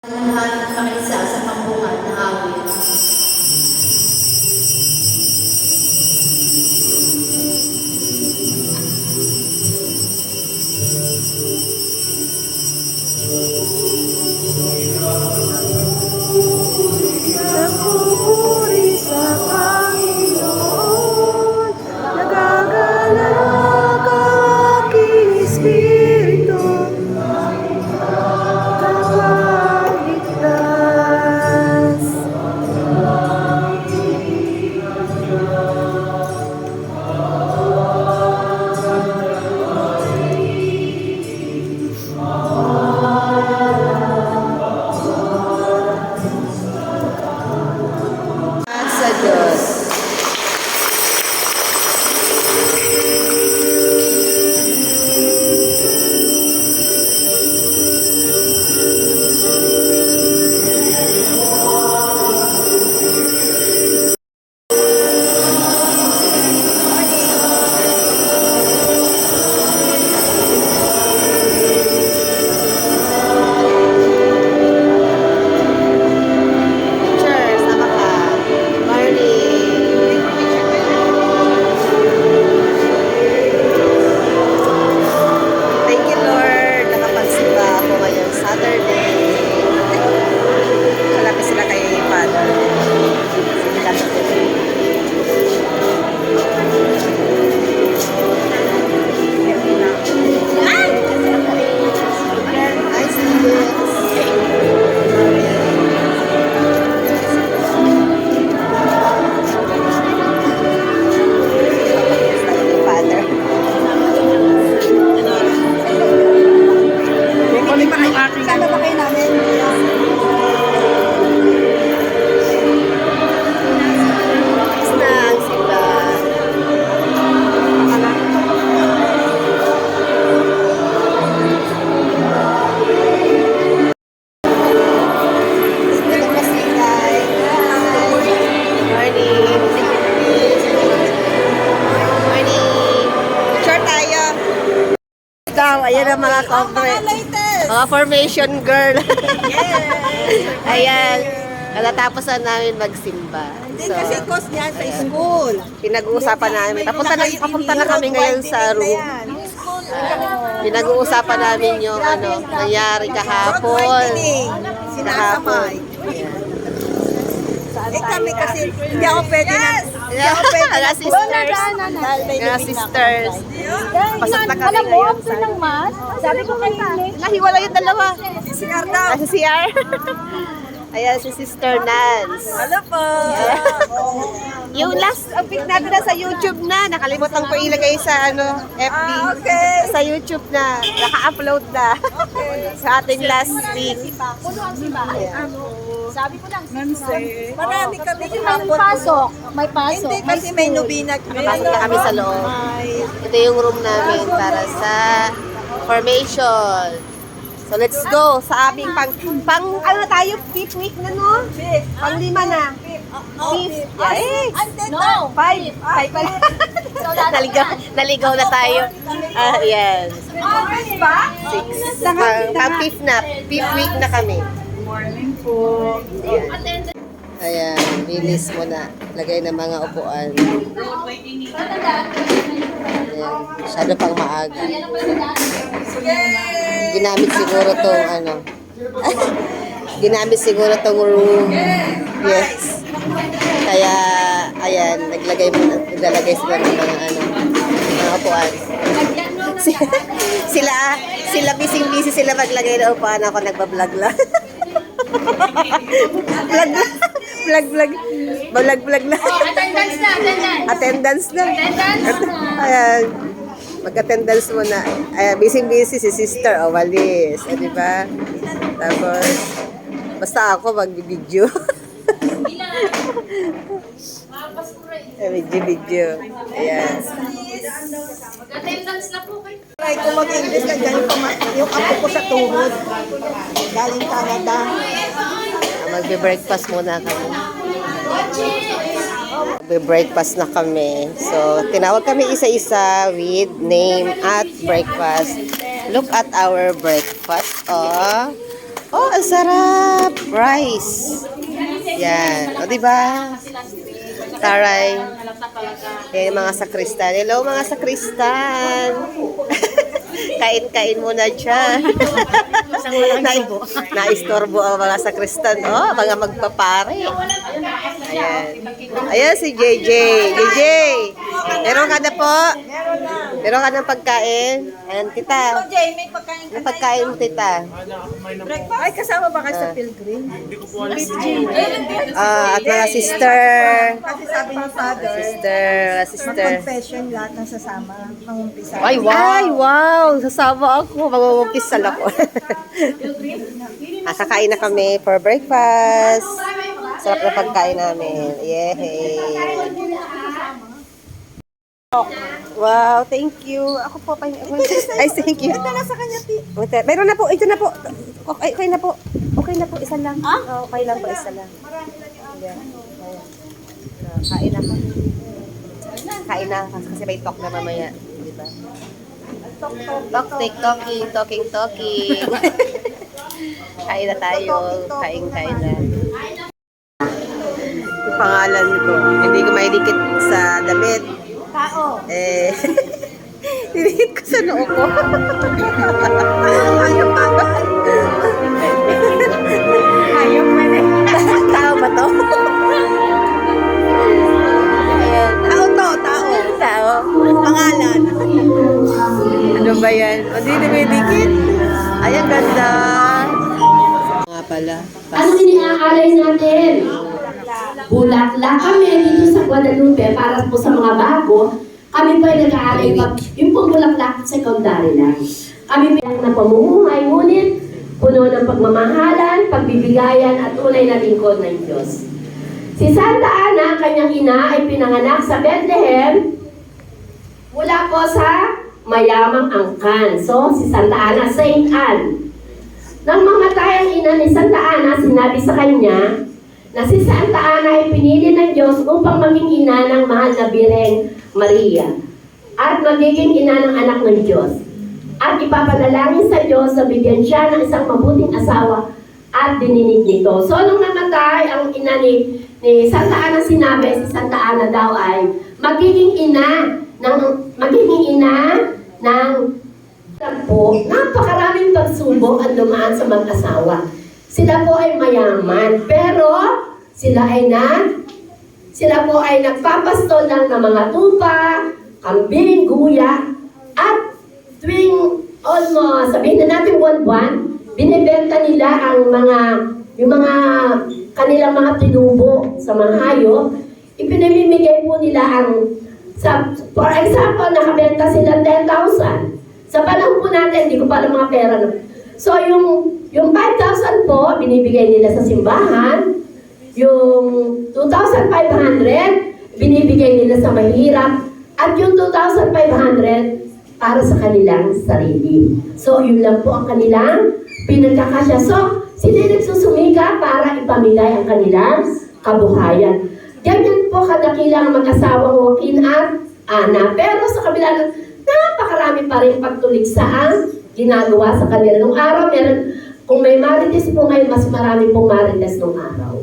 Lahat ng makaisa sa pambungat na awit. Nagpupuri sa Panginoon, nagagalak ang aking espiritu, nakakligtas. At sa Diyos. Cheers! Sama ka. Morning! Thank you, Lord. Nakapagsimba ako ngayong Saturday. Malapit sila kay Father. Sila sa I see this. Father. Sama ba kayo namin? Tapos na ang simba. Ito na si Tay. Morning. Morning. Short tayo. Daw, ayan ang mga mga formation girl. Ayan. Katatapos na namin magsimba. So, Kasi course niyan sa school. pinag-uusapan namin. Papunta na kami ngayon sa room. Pinag-uusapan namin yung nangyari kahapon. Sinasamay. Kami kasi, hindi ako pwede na. Mga sisters. Mga sisters. Pasok na kami Alam mo, ngayon. after ng math, sabi ko kay Nick, Nahiwala yung dalawa. Si Cardaw. Si CR. Ayan, si Sister Nance. Hello po. Yung last pic natin na sa YouTube na. Nakalimutan ko ilagay sa FB. Okay. Sa YouTube na. Naka-upload na. Sa ating last week. puno ang simbahan. Sabi ko lang, Marami kami may hapon. pasok. May pasok. Hindi kasi may nubina. Nakapasok na kami sa loob. Ito yung room namin para sa formation. So let's go sa aming pang ano tayo, 5th week na no? Pang 5 na. 5th. Yes. No. 5 pala. Naligaw na tayo. Yes. 6. Pang 5th na. 5th week na kami. Morning po. Ayan, bilis mo na. Lagay ng mga upuan. Ayan, masyado pang maaga. Ginamit siguro tong ginamit siguro tong room. Yes. Kaya, ayan, naglalagay sila ng mga upuan. Sila busy sila maglagay ng upuan. Ako nagbablog lang. Vlog lang. Attendance na, attendance. Attendance na. Attendance. Ayan. Mag-attendance muna. Ayan, busy si sister. O, walis. Di ba? Tapos, basta ako mag-video. Video. Ayan. Attendance na po kayo. Try ko mag-English na dyan yung apo ko sa tuhod. Galing Canada. Magbe-breakfast muna kami. Magbe-breakfast na kami. So, tinawag kami isa-isa with name at breakfast. Look at our breakfast. Oh, Oh, ang sarap! Rice. Yan. O, diba? Taray. Yan yung mga sakristan. Hello, mga sakristan. Kain-kain muna dyan. Naistorbo ang mga sakristan. Oh, mga magpapare. Ayan. Ayan si JJ. JJ, meron ka na po? Meron ka ng pagkain? Ayan, tita. Jay, may pagkain May pagkain mo, tita. breakfast. Ay, kasama ba kayo sa pilgrim? At mga sister. Kasi sabi ni Father, Sister. confession lahat ng sasama, pangumpisa. Ay, wow! Sasama ako. Magmumpisal ako. Kakain na kami for breakfast. Sarap na pagkain namin. Yay! Wow, thank you. Ako po pa. Ay, thank you. Ito na sa kanya, Ti. Meron na po. Ito na po. Okay na po. Okay na po. Isa lang. Okay lang po. Isa lang. Yeah. Kain na po. Kain na. Kasi may talk na mamaya. Diba? Talking. Kain na tayo. Kain na. Yung pangalan ko. Hindi ko maidikit sa damit. Tao. Dinihit ko sa noo ko. Ayaw pa ba? Ayaw pa na. Tao ba to? Ayan. Tao. Pangalan. Ano ba yan? Hindi na may dikit. Ay, ang ganda. Nga pala. Ano iniaalay natin? Bulaklak kami dito sa Guadalupe para po sa mga bago. Kami po ay nag-aalay pag yung pong bulaklak secondary lang. Kami po na pamumuhay, ngunit puno ng pagmamahalan, pagbibigayan at tunay na lingkod ng Diyos. Si Santa Ana, kanyang ina, ay pinanganak sa Bethlehem mula po sa mayamang angkan. So, si Santa Ana, Saint Anne. Nang mamatay ang ina ni Santa Ana, sinabi sa kanya na si Santa Ana ay pinili ng Diyos upang maging ina ng mahal na Birheng Maria at magiging ina ng anak ng Diyos. At ipapanalangin sa Diyos na bigyan siya ng isang mabuting asawa at dininig nito. So, nung namatay ang ina ni Santa Ana, sinabi si Santa Ana daw ay magiging ina ng po, napakaraming pagsubok ang dumaan sa mag-asawa. Sila po ay mayaman, pero sila po ay nagpapastol lang ng mga tupa, kambing, guya, at tuwing almost, sabihin na natin buwan-buwan, binibenta nila yung mga kanilang mga tinubo sa mga hayop, ipinamimigay po nila for example, nakabenta sila 10,000. Sa panahon po natin, hindi ko pa alam mga pera. So, yung 5,000 po, binibigay nila sa simbahan. Yung 2,500, binibigay nila sa mahirap. At yung 2,500, para sa kanilang sarili. So, yun lang po ang kanilang pinagkakasya. So, sila nagsusumika para ipamigay ang kanilang kabuhayan. Ganyan po kadakilang mag-asawang Joaquin at Ana. Pero sa kabila ng napakarami pa rin pagtuligsa ang ginagawa sa kanila. Nung araw, kung may marites po ngayon, mas marami pong marites nung araw.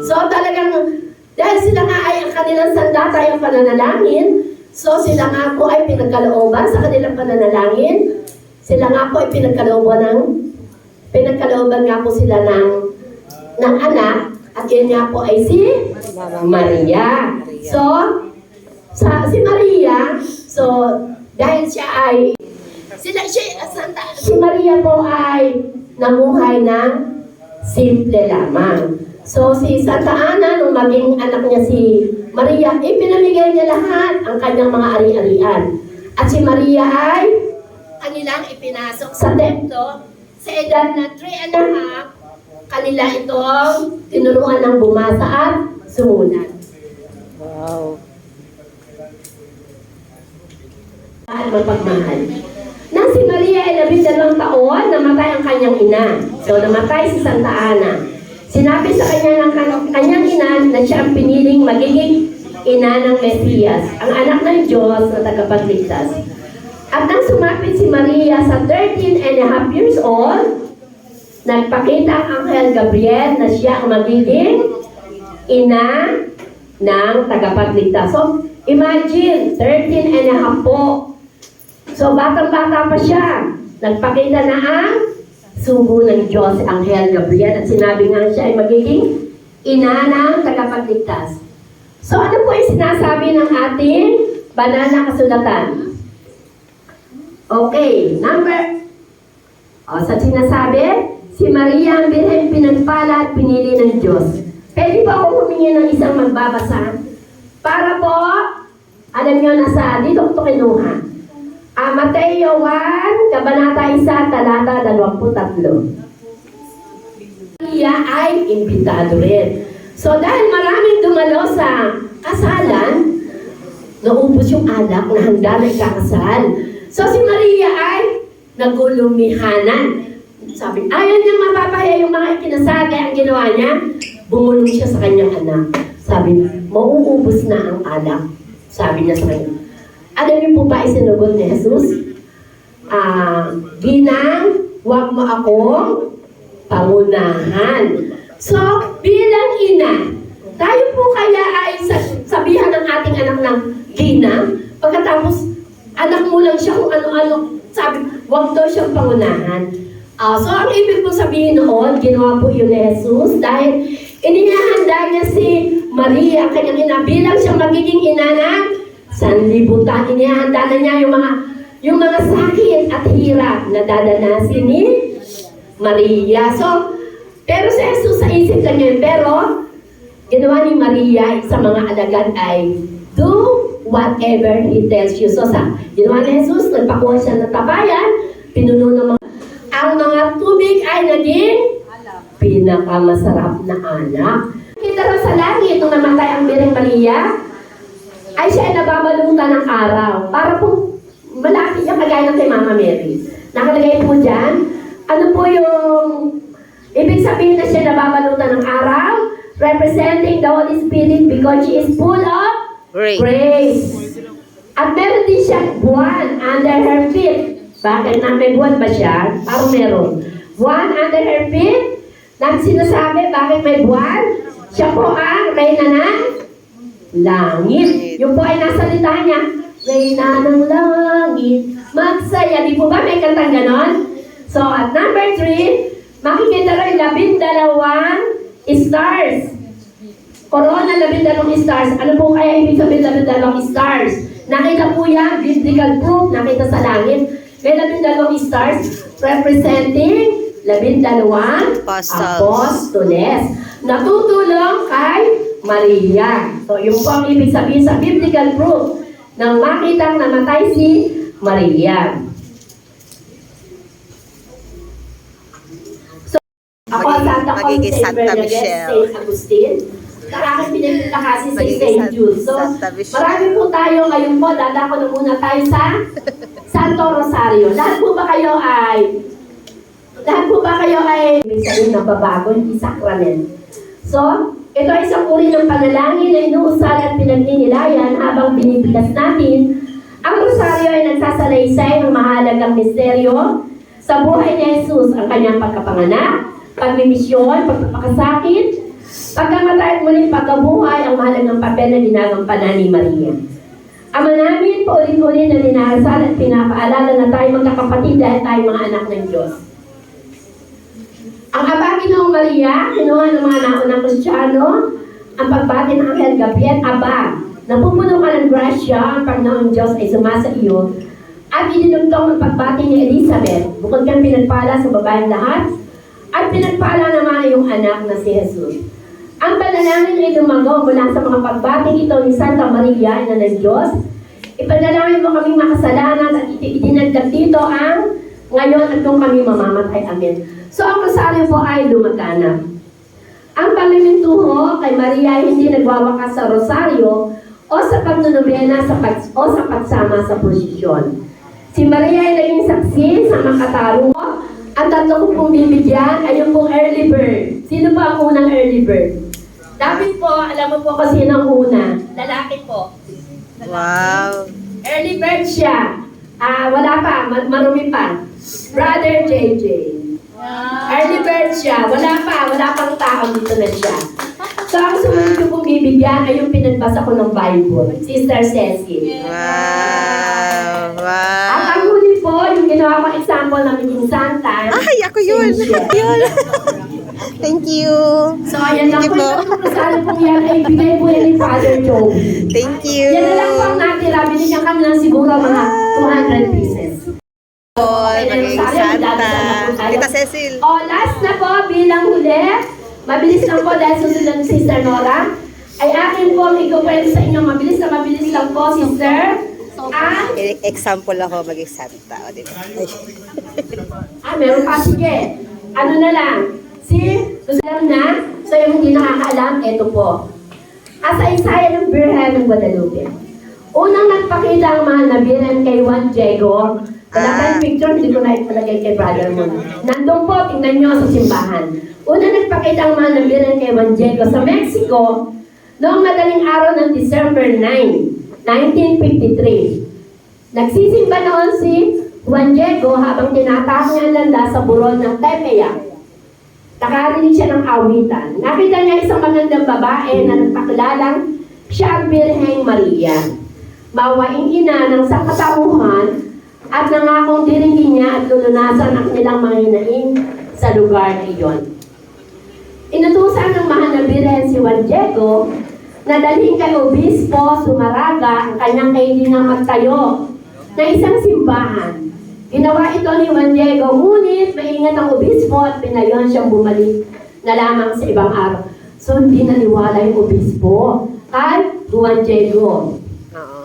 So talagang, dahil sila nga ay ang kanilang sandata ang pananalangin, so sila nga po ay pinagkalooban sa kanilang pananalangin, sila nga po ay pinagkalooban nga po sila ng anak, at yun nga po ay si Maria. So, si Maria, dahil siya ay, si Maria po ay namuhay ng simple lamang. So, si Santa Ana, nung maging anak niya si Maria, ipinamigay niya lahat ang kanyang mga ari-arian. At si Maria ay kanilang ipinasok sa templo sa edad na 3 and a half, kanila itong tinuruan ng bumasa at sumulat. Wow. At mapagmahal. Nang si Maria ay 12 taon, namatay ang kanyang ina. So, namatay si Santa Ana. Sinabi sa kanya ng kanyang ina na siya ang piniling magiging ina ng Mesiyas, ang anak ng Diyos na tagapagligtas. At nang sumapit si Maria sa 13 and a half years old, nagpakita ang Anghel Gabriel na siya ang magiging ina ng tagapagligtas. So, imagine, 13 and a half po. So, batang-bata pa siya. Nagpakita na ang sugo ng Diyos, Anghel Gabriel, at sinabi nga siya ay magiging ina ng tagapagligtas. So, ano po yung sinasabi ng ating banal na kasulatan? Okay, sa sinasabi, si Maria ang Birhen pinagpala at pinili ng Diyos. Pwede po ako humingi ng isang magbabasa para po, alam nyo, dito ko ito kinuha. Mateo 1, Kabanata 1, Talata 23. Maria ay imbitado rin. So dahil maraming dumalo sa kasalan, naubos yung alak na handa na ikakasal. So si Maria ay nagulumihanan. Sabi, ayaw niyang mapapahiya yung mga ikinasal, kaya ang ginawa niya, bumulong siya sa kanyang anak. Sabi, mauubos na ang alak. Sabi niya sa kanya. Alam niyo po ba isinugot ni Jesus? Ginang, huwag mo akong pangunahan. So, bilang ina, tayo po kaya ay sabihan ng ating anak ng ginang, pagkatapos anak mo lang siya kung ano-ano, sabi, huwag daw siyang pangunahan. So, ang ibig po sabihin noon, ginawa po yun ni Jesus dahil inihahanda niya si Maria, kanyang ina, bilang siyang magiging ina ng sanlibutan. Inihahanda na niya yung mga sakit at hirap na dadanasin ni Maria. So, pero si Jesus sa isip lang yun, pero ginawa ni Maria sa mga alagad ay do whatever He tells you. So, ginawa ni Jesus, nagpakuha siya ng tabayan, pinuno ng ang mga tubig ay naging pinakamasarap na alak. Kita raw sa langit, nung namatay ang Birheng Maria, ay siya ay nababalutan ng araw. Para po malapit niya kagaya ng kay Mama Mary. Nakalagay po dyan, ano po yung ibig sabihin na siya nababalutan ng araw? Representing the Holy Spirit because she is full of grace. At meron din siyang buwan under her feet. Bakit na may buwan ba siya? Parang meron. Buwan under her feet. Nang sinasabi, bakit may buwan? Siya po ang reyna ng langit. Yung po ay nasa salita niya, reyna ng langit, magsaya. Di po ba may kantang ganon? So, at number 3, makikita rin 12 stars. Corona, 12 stars. Ano po kaya ibig sabihin 12 stars? Nakita po yan, biblical proof, nakita sa langit. May 12 stars representing 12 apostoles na tutulong kay Maria. So, yung po ang ibig sabihin sa biblical proof nang makitang namatay si Maria. So, ako Santa magiging Concepcion Santa Bernadette Michelle. St. Agustin. Aking pinagpunta kasi sa Magiging St. Jude. So, Santa Michelle. marami po tayo ngayon po. Dadako na muna tayo sa Santo Rosario. Lahat po ba kayo ay may sabihin na babago, hindi sakrament. So, ito ay isang uri ng panalangin na inuusal at pinagninilayan habang binibigas natin. Ang Rosario ay nagsasalaysay ng mahalagang misteryo sa buhay ni Jesus, ang kanyang pagkapanganak, pagmimisyon, pagpapakasakit, pagkamatay at muling pagkabuhay, ang mahalagang papel na ginagampanan ni Maria. Ama namin, paulit-ulit na dinarasal at pinapaalala na tayo magkakapatid dahil tayo mga anak ng Diyos. Ang Aba Ginoong Maria, kinuha ng mga naunang Kristiyano, ang pagbati ng Anghel Gabriel, Aba, napupuno ka ng grasya, ang Panginoong Diyos ay sumasa iyo, at idinugtong ang pagbati ni Elizabeth, bukod kang pinagpala sa babaeng lahat, at pinagpala naman ang iyong anak na si Jesus. Ang panalangin ay lumago mula sa mga pagbating ito ni Santa Maria, Ina ng Diyos. Ipanalangin mo kaming makasalanan at idinagdag dito ang ngayon at kung kami mamamatay. Amen. So, ang Rosario po ay lumaganap. Ang pamimintuho kay Maria ay hindi nagwawakas sa Rosario o sa pagnunubena o sa pagsama sa prosesyon. Si Maria ay naging saksi sa makatarungo. Ang tatlo ko pong bibigyan ay yung pong early bird. Sino po ang unang early bird? David po, alam mo po kung sino ang una. Lalaki po. Wow. Early bird siya. Wala pa, marumi pa. Brother JJ. Early bird siya. Wala pang tao dito na siya. So, ang sumunod ko pong bibigyan ay yung pinagbasa ko ng Bible. Sister Ceci. Wow! At Wow! ang huli po, yung ginawa ko example ng Maging Santa. Ay, ako yun! Yun! Thank you! So, ayan lang Thank you po. po. Yung kasali pong yan ay bigay po yan ni Father Joe. Thank you! Yan na lang po ang natira. Binigyan kami ng siguro mga 200 pieces. Boy, maging Santa! Tita Cecil! O, last na po, bilang huli. Mabilis lang po dahil susunod ni Sister Nora. Ay akin po, ikukwento sa inyo. Mabilis lang po, Sister. Example ako maging Santa. O, diba? Meron pa, sige. Ano na lang. Gusto lang na. So, yung hindi nakakaalam, eto po. Asa Isaya ng Birhen ng Guadalupe. Unang nagpakita ang mahal na Birhen kay Juan Diego. Wala tayong picture, hindi ko na ipalagay kay brother mo. Nandun po, tingnan nyo sa simbahan. Unang nagpakita ang mahal na Birhen kay Juan Diego sa Mexico noong madaling araw ng December 9, 1953. Nagsisimba noon si Juan Diego habang tinatahak niya ang landas sa burol ng Tepeyac. Nakarinig siya ng awitan. Nakita niya isang magandang babae na nagpakilalang siya ang Birheng Maria. Mawaing ina ng sakatauhan at nangakong diringin niya at lulunasan ang nilang mga hinaing sa lugar na iyon. Inutusan ng mahal na Birhen si Juan Diego na dalhin kay Obispo Sumaraga ang kanyang kailingang magtayo na isang simbahan. Ginawa ito ni Juan Diego, ngunit maingat ang obispo at pinayon siyang bumalik na lamang sa ibang araw. So, hindi naniwala yung obispo kay Juan Diego. Oo.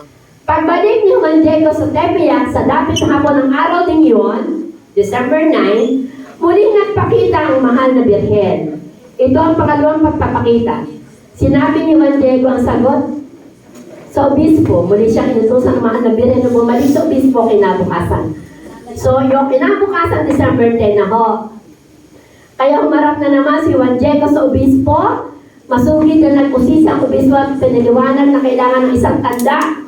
Pagbalik ni Juan Diego sa Tepeyac sa dapit na hapon ng araw ding iyon, December 9, muling nagpakita ang mahal na Birhen. Ito ang pangalawang pagpapakita. Sinabi ni Juan Diego ang sagot sa obispo. Muli siyang inutusan ng mahal na Birhen na bumalik sa obispo kinabukasan. So, yung kinabukasan, December 10 na ho. Kaya humarap na naman si Juan Diego sa obispo. Masugid na nagkusisa ang obispo at pinaliwanag na kailangan ng isang tanda.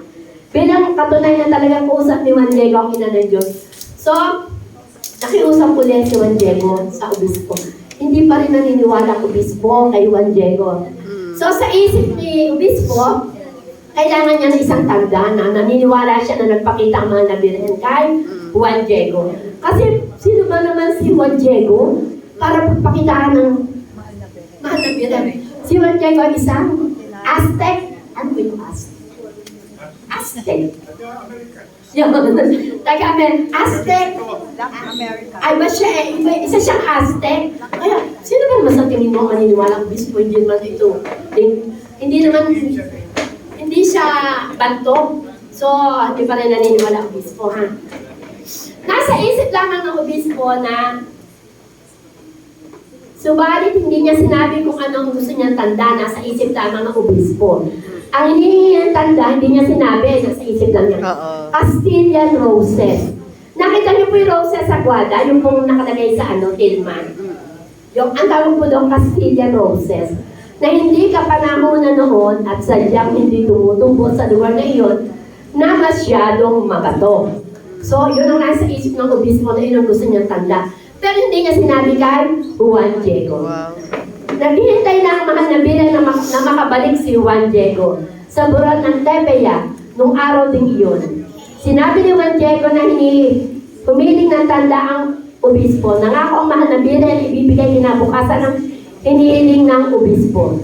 Bilang katunay na talagang kausap ni Juan Diego ang ina ng Diyos. So, nakiusap ulit si Juan Diego sa obispo. Hindi pa rin naniniwala ang obispo kay Juan Diego. So, sa isip ni obispo, kailangan niya ng isang tanda na naniniwala siya na nagpakita ang mahal na Birhen kay Juan Diego. Kasi sino ba naman si Juan Diego para pagpakitaan ng mahal na Birhen? Si Juan Diego ay isang Aztec. Ano ba yung Aztec? Aztec. Yung Aztec. Ay ba siya eh? Isa siyang Aztec. Kaya, sino ba naman sa tingin mo maniniwala ang bispo? Hindi naman ito. Hindi siya banto. So, hindi pa rin naniniwala ang obispo, ha? Nasa isip lamang ng obispo na subalit hindi niya sinabi kung anong gusto niyang tanda. Nasa isip lamang ng obispo. Ang hinihingi niyang tanda, hindi niya sinabi. Nasa isip lang niya. Castilian roses. Nakita niyo po yung roses sa kwada, yung pong nakalagay sa Tillman. Yung ang tawag po doon, Castilian roses. Na hindi ka panahon na noon at sadyang hindi tumutubo sa lugar na iyon na masyadong mabato. So, yun ang nasa isip ng obispo na yun ang gusto niyang tanda. Pero hindi niya sinabi kay Juan Diego. Wow. Naghihintay na ang mahal na Birhen na makabalik si Juan Diego sa burol ng Tepeyac nung araw ding iyon. Sinabi ni Juan Diego na humiling ng tanda ang obispo. Nangako ang mahal na Birhen ibibigay kinabukasan ng hinihiling ng obispo.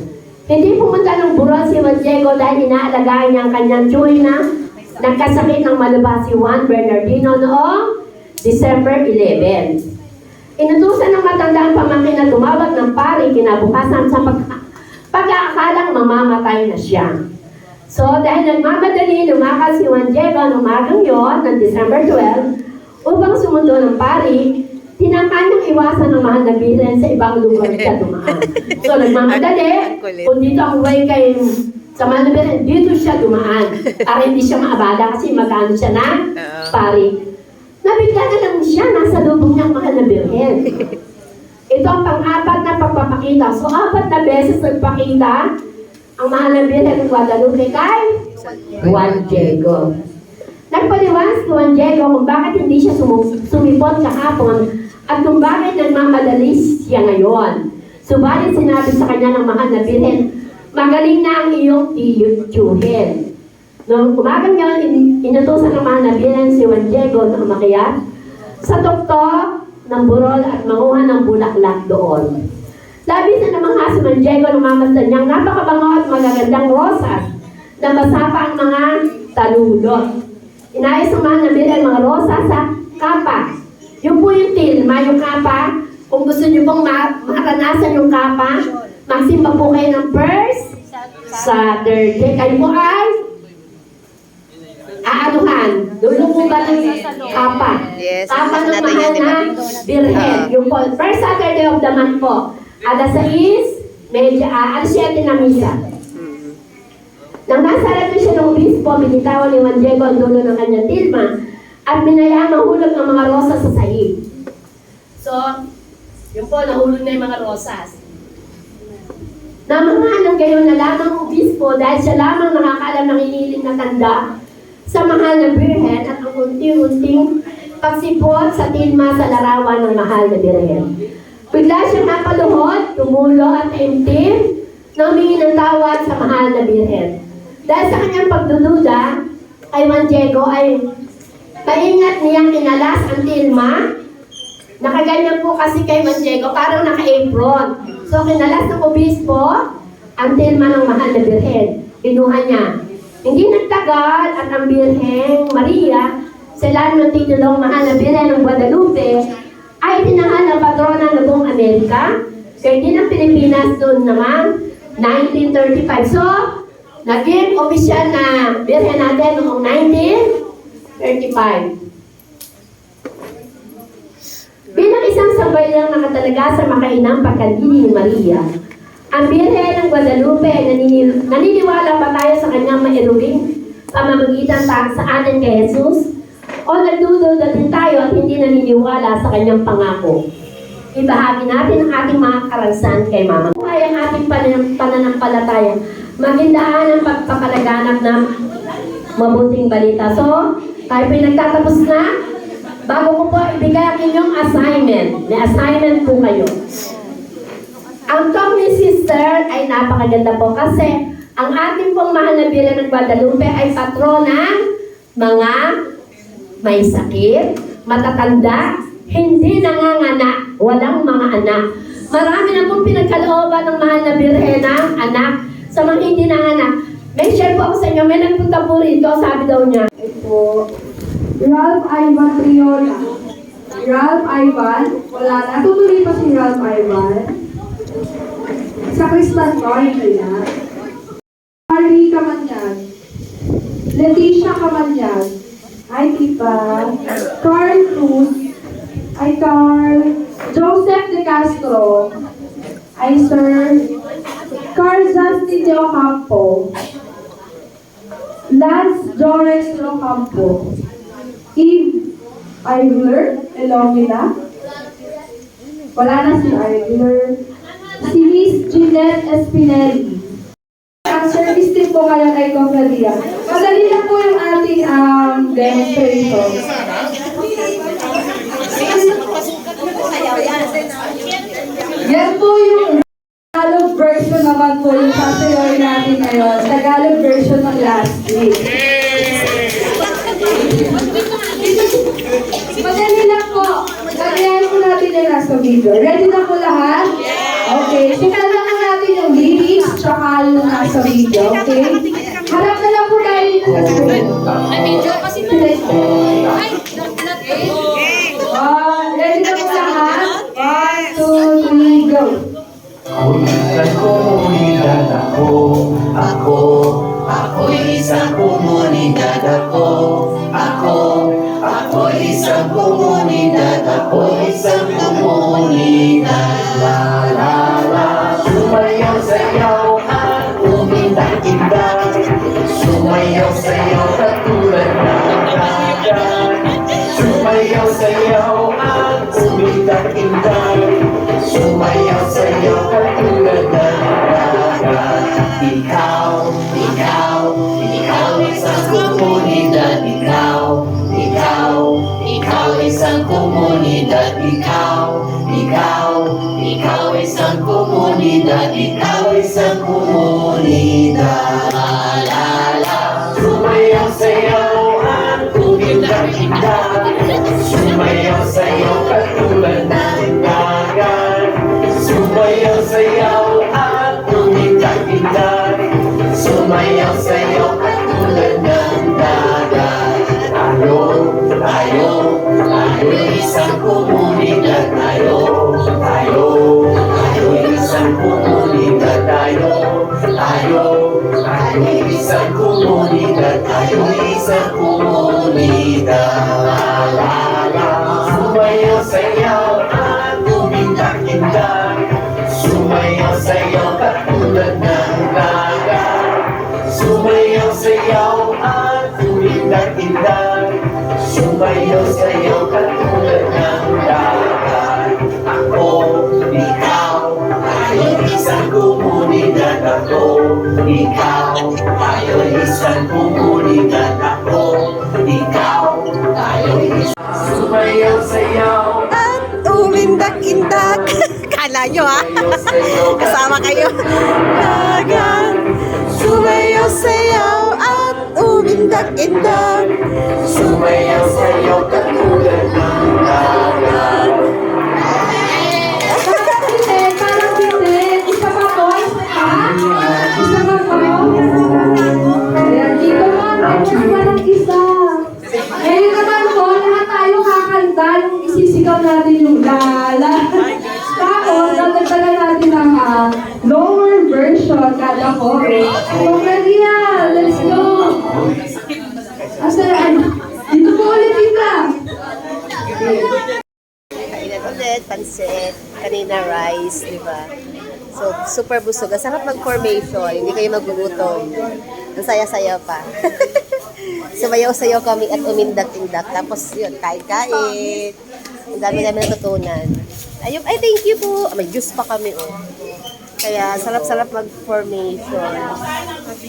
Hindi pumunta ng burol si Juan Diego dahil inaalagaan niya ang kanyang tsuy na nagkasakit ng malubha si Juan Bernardino noong December 11. Inutusan ng matanda ang pamangkin na tumawag ng pari kinabukasan sa pag-aakalang mamamatay na siya. So, dahil nagmamadali, lumakas si Juan Diego ng umagang yon ng December 12 upang sumundo ng pari. Tinamaan niyang iwasan ng mahal na Birhen sa ibang lugar siya dumaan. So, nagmamadali, kung dito ang way kay sa mahal na Birhen, dito siya dumaan. Para hindi siya maabala kasi magano siya na pari. Nabigla na lang siya, nasa lubong niyang mahal na Birhen. Ito ang pang-apat na pagpapakita. So, 4 na beses nagpakita ang mahal na Birhen ng Guadalupe kay Juan Diego. Nagpaliwanag si Juan Diego kung bakit hindi siya sumipot kahapon at kung bakit nagmamadali siya ngayon. Subalit sinabi sa kanya ng mahal na Birhen, magaling na ang iyong tiyuhin. Noong umagang yun, inutusan ng mahal na Birhen si Juan Diego na umakyat sa tuktok ng burol at manguha ng bulaklak doon. Labis na namang si Juan Diego nang mamasdan niyang napakabango at magagandang rosas na masapa ang mga taludot. Inayos ng mahal na Birhen mga rosas sa kapa. Yung po yung tilma, yung kapa. Kung gusto niyo pong maranasan yung kapa, magsimba po kayo ng first Saturday. Kayo po ay aanuhan. Dulo po ba ng kapa? Yes, Kapa ng natin mahal yan, di ba? na Birhen. Yung po, first Saturday of the month po. Alas 6, alas 7 na misa. Nang nasa harap siya ng obispo, binitawan ni Juan Diego ang dulo ng kanyang tilma at binayaan mahulog ng mga rosas sa sahig. So, yun po, nahulog na yung mga rosas. Namangalan gayon na lamang ang obispo dahil siya lamang nakakaalam ng iniling na tanda sa mahal na Birhen at ang unti-unting pagsipot sa tilma sa larawan ng mahal na Birhen. Bigla siyang napaluhod, tumulo at taimtim na humingi ng tawad sa mahal na Birhen. Dahil sa kanyang pagdududa, kay Juan Diego ay maingat niyang inalas ang tilma. Nakaganyan po kasi kay Juan Diego, parang naka-apron. So, kinalas ng obispo ang tilma ng mahal na Birhen. Pinuha niya. Hindi nagtagal at ang Birheng Maria, sila ng titulong mahal na Birhen ng Guadalupe, ay tinahal ng patrona ng buong Amerika. Kaya din ang Pilipinas noon naman, 1935. So, naging opisyal na Birhen natin noong 1935. Bilang isang sabay lang nakatalaga sa makainang pagkadili ni Maria, ang Birhen ng Guadalupe ay naniniwala pa tayo sa kanyang mairubing pamamagitan sa atin kay Jesus, o nagdududa din tayo at hindi naniniwala sa kanyang pangako. Ibahagi natin ang ating mga karanasan kay Mama. Ay ang ating pananampalataya, maging daan ang pagpapalaganap ng mabuting balita. So, tayo pinagtatapos na. Bago ko po ibigay ang inyong assignment. May assignment po kayo. Ang talk ni sister ay napakaganda po kasi ang ating pong mahal na Birhen ng Guadalupe ay patronang mga may sakit, matatanda, hindi nanganganak, walang mga anak. Marami na pong pinagkalooban ng mahal na Birhen ng anak sa mga hindi nanganak. May share po ako sa inyo, may nagpunta po rito, sabi daw niya. Ito, Ralph Ivan Triola. Ralph Ivan, wala na. Tutuloy pa si Ralph Ivan. Sa Kristan ko, hindi na. Harry Kamanyan. Leticia Kamanyan. Ay, Tipa. Carl Cruz. Ay, Carl. Joseph De Castro. Ay, Sir. Carl Justin De Ocampo. Lance Jorex Locampo. Eve Ivler, Elomina. Wala na si Ivler. Si Miss Jeanette Espinelli. Ang service tip po kayo kay Confradia. Madali lang po yung ating demonstration. Yan po yung Tagalog version naman po yung sasayaw natin ngayon. Tagalog version ng last week. Madali lang po. Lagyan po natin yung nasa video. Ready na po lahat? Okay. Tingnan lang po natin yung lyrics tsaka yung nasa video. Okay? Harap na lang po tayo dito sa screen. Ready na po lahat? 1, 2, 3, go! Isang komunidad ako'y isang komunidad ako'y isang komunidad, isang komunidad. La la la, sumayaw sayaw at umindak-indak, sumayaw sayaw katulad ng dagat, sumayaw sayaw at umindak-indak, sumayaw sayaw katulad ng dagat. Ikaw isang komunidad, ikaw ikaw isang komunidad, ikaw isang komunidad, ikaw isang komunidad. La la, sumayaw sayaw ang kumindag-indag, sumayaw sayaw katulad ng dagat, sumayaw sayaw ang kumindag-indag, sumayaw sayaw katulad ng dagat. Tayo isang komunidad, tayo isang komunidad, tayo isang komunidad, tayo isang komunidad. La la, sumayaw sayaw at tumindak-indak, sumayaw sayaw katulad ng dagat, sumayaw sayaw at tumindak-indak, sumayaw sayaw katulad ng dagat. Ako, ikaw, tayo isang komunidad. Ako, ikaw, tayo isang komunidad. Ako, ikaw, tayo isang sumayaw sayaw. At umindak-indak. Kala nyo ha? Kasama kayo. Dagat, sumayaw sayaw at umindak-indak. Sumayaw sayaw katulad ng dagat. Parang bitin. Isa pa po. Isa pa po. Ayan, dito mo. Next walang isa. Ngayon naman po, lahat tayo kakanta. Isisigaw natin yung lala. Tapos, dadagdagan natin ang lower version kada chorus. So, ready na. Let's go. Asan? Dito po ulit kita. Kainan ulit, pansit, kanina rice, di ba? So, super busog. Ang sarap mag-formation, hindi kayo magugutom. Ang saya-saya pa. Sumayaw-sayaw kami at umindak-indak. Tapos yun, kain-kain. Ang dami namin natutunan. Ayun, ay thank you po. May juice pa kami, oh. Kaya sarap-sarap mag-formation.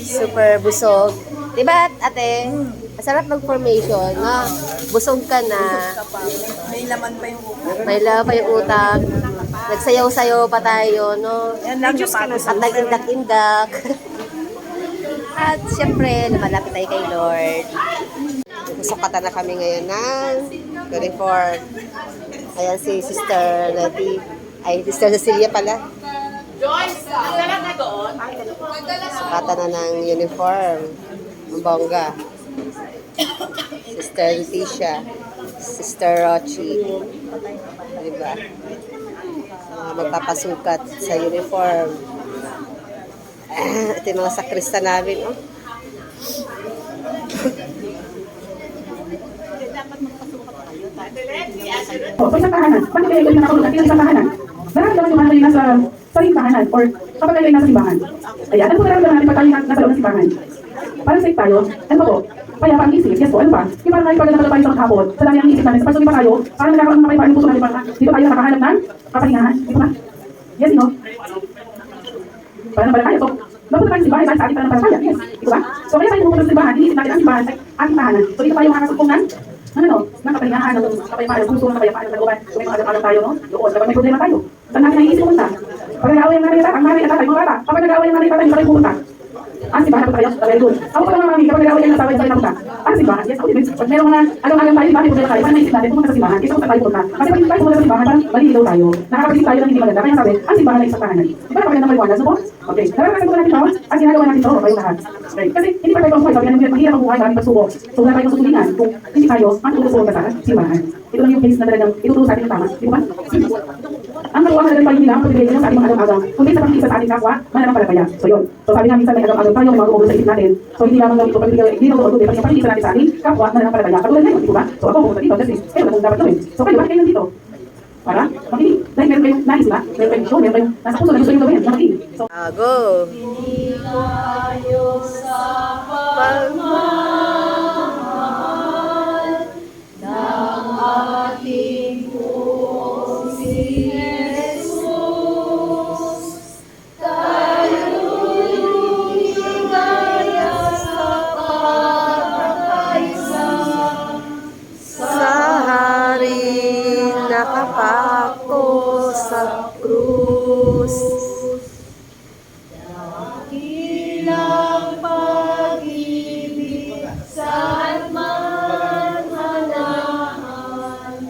Super busog. Diba, ate? Masarap mag-formation, no? Busog ka na. May laman pa yung utak. May laman pa yung utak. Nagsayaw-sayaw pa tayo, no? May juice ka na At nag-indak-indak. At siyempre, lumalapit tayo kay Lord. Sukatan na kami ngayon ng 24. Ayan si Sister Letty. Ay, Sister Cecilia pala. Sukatan na ng uniform. Ang bongga. Sister Leticia. Sister Rochi. Diba? Magpapasukat sa uniform. Ito yung mga sakrista namin, oh. Pag sa tahanan, bakit kayo yung nakatulog at sa tahanan? Nararamdaman yung kayo nasa tahanan or kapag kayo nasa simbahan. Ayan, ano po nararamdaman natin pag tayo nasa loob ng simbahan? Para safe tayo, ano po? Kaya parang isip, yes po, ano pa? Yung parang nakipagod na tayo sa maghapon, sa dami ang isip namin, sa pagsubi pa tayo, parang nagkakaroon ng makipagod puso natin, parang dito tayo nakahanap ng kapahingahan. Dito ba? Yes, no? Parang napalataya po. Napunta tayo sa simbahan, sa ating parang napalataya, yes. Dito ba? So kaya tayo pupunta sa simbahan, inisip natin ang simbahan ay ating tahanan. So dito tayo makakasugpong ng ng kapahingahan, ng kapayapaan, ng puso, ng kapayapaan, ng kalooban. So may mga alam tayo, no? Doon, kapag may problema tayo, saan natin naiisip pumunta? Pag nag-aaway ang nanay at tatay, mga bata, kapag nag-aaway ang nanay at tatay, saan tayo pupunta? Ang simbahan po tayo, very good. Ako pa lang mga mami, kapag nag-aaway ang asawa, saan tayo pumunta? Ang simbahan, yes, ako din. Pag merong mga alam-alam tayo, bakit problema tayo, parang naisip natin pumunta sa simbahan, kaysa kung saan tayo pumunta. Kasi pag hindi tayo pumunta sa simbahan, parang maliligaw tayo. Nakakapagin tayo ng hindi maganda, kaya sabi, ang simbahan ay isang tahanan. Di ba napakaganda maliwanag? So po, okay. Naranasan po natin ito, ang ginagawa natin ito, kayong lahat. Okay. Kasi hindi pa tayo ang buhay, sabi natin, mahirap ang buhay, maraming pagsubok. So wala tayong susulingan kung hindi tayo matutulog sa simbahan. Ito lang yung case na talagang itutulong sa atin ng tama. Di ba? Ang kaluwang na tayo nila ang pribilegyo sa ating mga agaw-agaw, kundi sa pag-iisa sa ating kapwa, mananampalataya. So yun. So sabi nga minsan may agaw-agaw tayo, may mga umuulo sa isip natin. So hindi lamang lang ito pagbigay, hindi lang ito, pati yung pag-iisa natin sa ating kapwa, mananampalataya. Katulad ngayon, di ba? So ako pumunta dito, kasi kayo na kung dapat gawin. So kayo, bakit kayo nandito? Para makinig. Dahil meron kayong nais, ba? Meron kayong show, meron kayong nasa puso na gusto nyo gawin, makinig. So, Go! Sa dakilang pag-ibig saan man hangaan.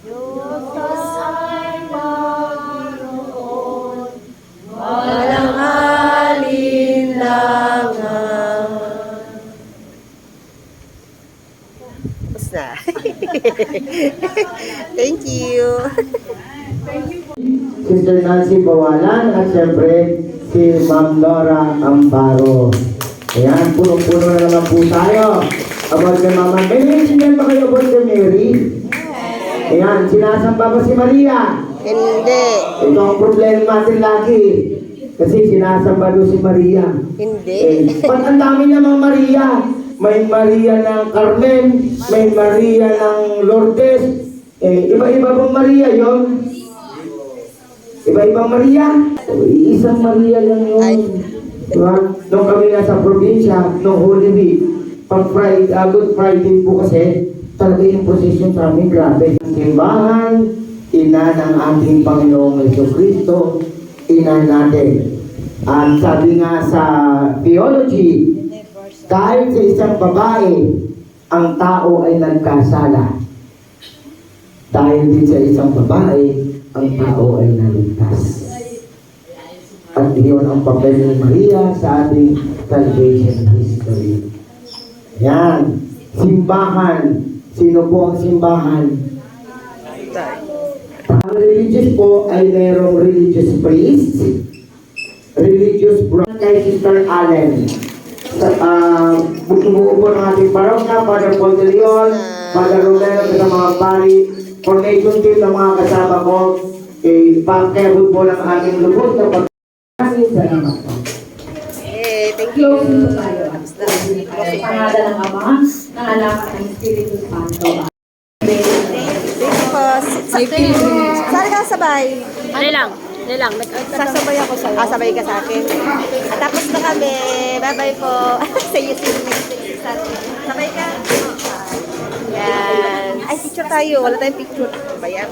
Diyos ay Panginoon, walang alinlangan. Tapos na. Thank you. Sister Nancy Bawalan at siyempre si Ma'am Laura Amparo. Ayan, punong-puno na naman po tayo. About kay Mama. May naiintindihan ba kayo about kay Mary? Ayan, sinasamba ba si Maria? Hindi. Ito ang problema natin lagi. Kasi sinasamba doon si Maria. Hindi. Ba't ang dami namang Maria? May Maria ng Carmen, may Maria ng Lourdes. Iba-iba bang Maria yon? Iba-ibang Maria? Isang Maria lang yun. Ay. Diba? Nung kami nasa probinsya, nung Holy Week, pag Friday, Good Friday po kasi, talaga yung procession sa amin, grabe. Simbahan, ina ng ating Panginoong Jesucristo, ina natin. At sabi nga sa theology, dahil sa isang babae, ang tao ay nagkasala. Dahil din sa isang babae, ang tao ay naligtas. At iyon ang papel ni Maria sa ating salvation history. Yan. Simbahan. Sino po ang simbahan? Ang religious po ay mayroong religious priest, religious brother, kay Sister Allen. Bumuo po ng ating parokya, Father Paul de Leon, Father Romero, sa mga pari, formation team ng mga kasama ko, pagkayabot po ng aming lubos na pagkakaming salamat po. Thank you. Closing po tayo. Sa pangalan ng Ama, ng Anak, at ng Espiritu Santo. Thank you po. Saan ka sabay? Dali lang. Sasabay ako sa'yo. Sabay ka sa akin. At tapos na kami. Bye-bye po. See you soon next week. Sabay ka. Yan. Ay, picture tayo. Wala tayong picture. Bayan.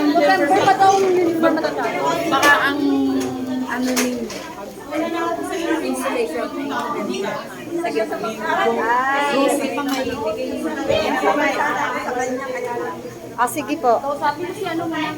November pa daw yung uniform matanda. Baka ang ano ni installation Sige po. Sabi ko si ano man.